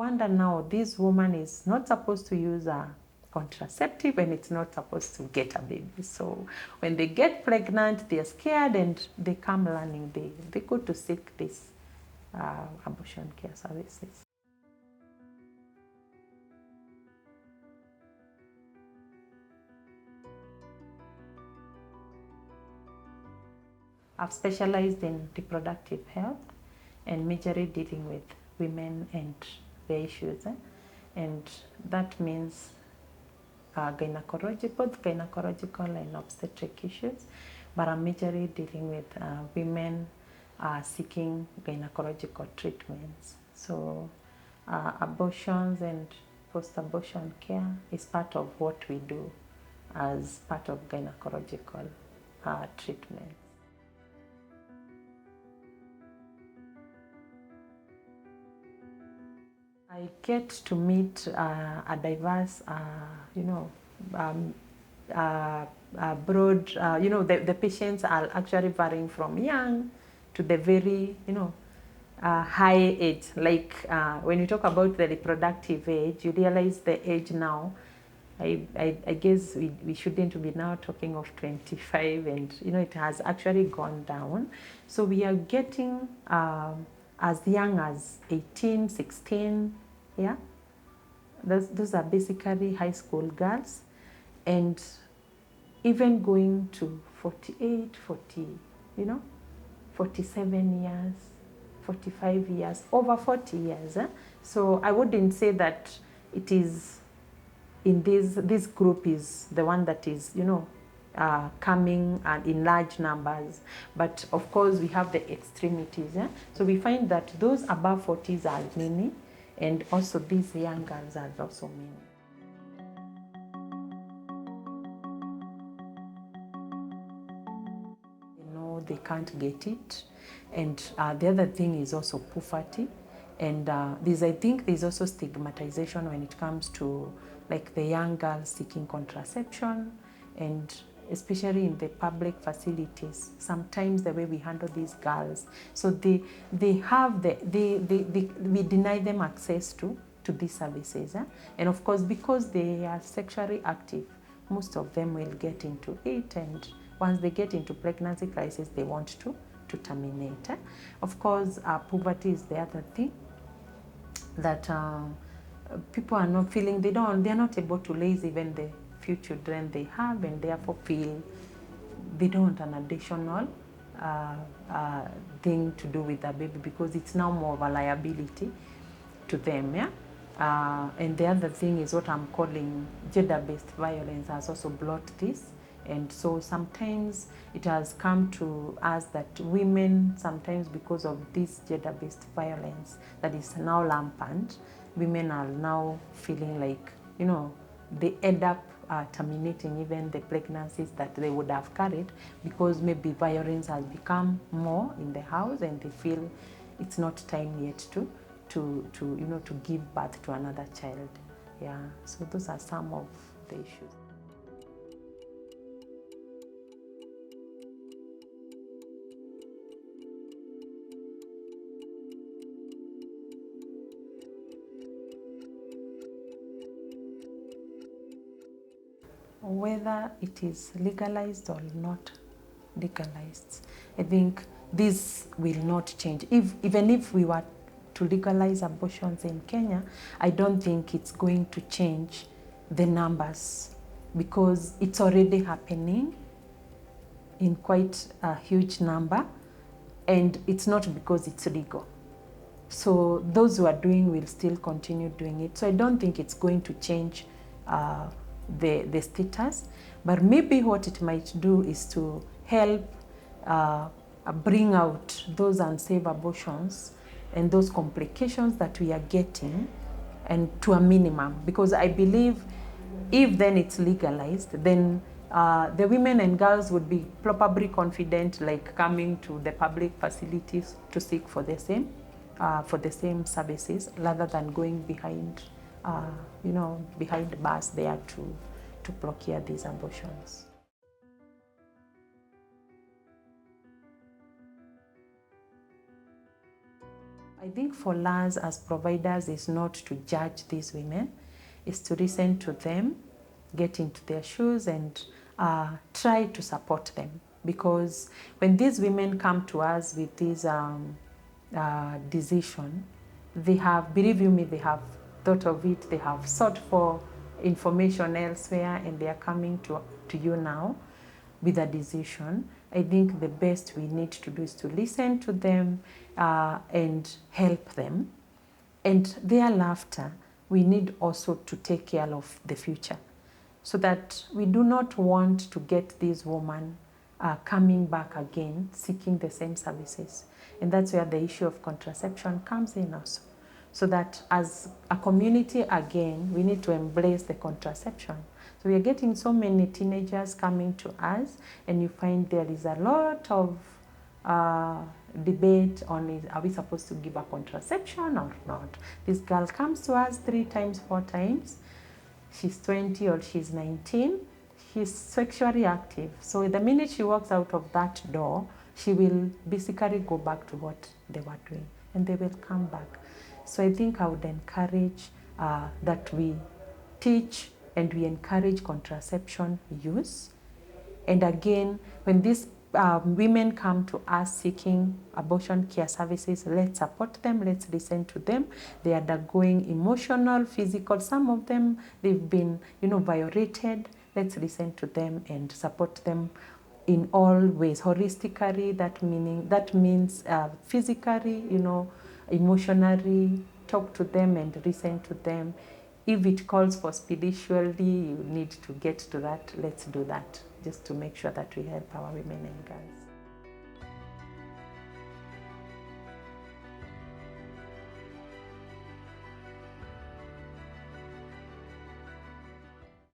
wonder now, this woman is not supposed to use a contraceptive and it's not supposed to get a baby. So when they get pregnant, they're scared and they come learning. They go to seek this abortion care services. I've specialized in reproductive health and majorly dealing with women and their issues. And that means both gynecological and obstetric issues. But I'm majorly dealing with women seeking gynecological treatments. So abortions and post-abortion care is part of what we do as part of gynecological treatment. I get to meet a diverse, broad, the patients are actually varying from young to the very, high age. Like when you talk about the reproductive age, you realize the age now. I guess we shouldn't be now talking of 25 and, it has actually gone down. So we are getting as young as 18, 16, yeah. Those are basically high school girls, and even going to 48, 40, 47 years, 45 years, over 40 years. So I wouldn't say that it is in this group is the one that is, coming in large numbers. But of course, we have the extremities. So we find that those above 40s are many, and also these young girls are also many. They can't get it. And the other thing is also poverty. And I think there's also stigmatization when it comes to like the young girls seeking contraception, and especially in the public facilities, sometimes the way we handle these girls. So we deny them access to these services. And of course, because they are sexually active, most of them will get into it, and once they get into pregnancy crisis, they want to terminate. Of course, poverty is the other thing that people are not feeling, they are not able to raise even the few children they have, and therefore feel they don't want an additional thing to do with the baby, because it's now more of a liability to them. And the other thing is what I'm calling gender-based violence has also brought this. And so sometimes it has come to us that women, sometimes because of this gender-based violence that is now rampant, women are now feeling like, they end up terminating even the pregnancies that they would have carried, because maybe violence has become more in the house and they feel it's not time yet to give birth to another child. Yeah, so those are some of the issues. Whether it is legalized or not legalized, I think this will not change. Even if we were to legalize abortions in Kenya, I don't think it's going to change the numbers, because it's already happening in quite a huge number, and it's not because it's legal. So those who are doing will still continue doing it. So I don't think it's going to change the status, but maybe what it might do is to help bring out those unsafe abortions and those complications that we are getting, and to a minimum. Because I believe if then it's legalized, then the women and girls would be probably confident, like coming to the public facilities to seek for the same services, rather than going behind bars there to procure these abortions. I think for us as providers is not to judge these women, is to listen to them, get into their shoes and try to support them. Because when these women come to us with this decision, they have, believe you me, they have thought of it, they have sought for information elsewhere, and they are coming to you now with a decision. I think the best we need to do is to listen to them and help them. And thereafter, we need also to take care of the future, so that we do not want to get this woman coming back again, seeking the same services. And that's where the issue of contraception comes in also. So that as a community, again, we need to embrace the contraception. So we are getting so many teenagers coming to us, and you find there is a lot of debate on, are we supposed to give a contraception or not? This girl comes to us 3 times, 4 times. She's 20 or she's 19. She's sexually active. So the minute she walks out of that door, she will basically go back to what they were doing, and they will come back. So I think I would encourage that we teach and we encourage contraception use. And again, when these women come to us seeking abortion care services, let's support them, let's listen to them. They are undergoing emotional, physical, some of them, they've been, violated. Let's listen to them and support them in all ways, holistically. That means physically, emotionally, talk to them and listen to them. If it calls for spiritually, you need to get to that, let's do that, just to make sure that we help our women and girls.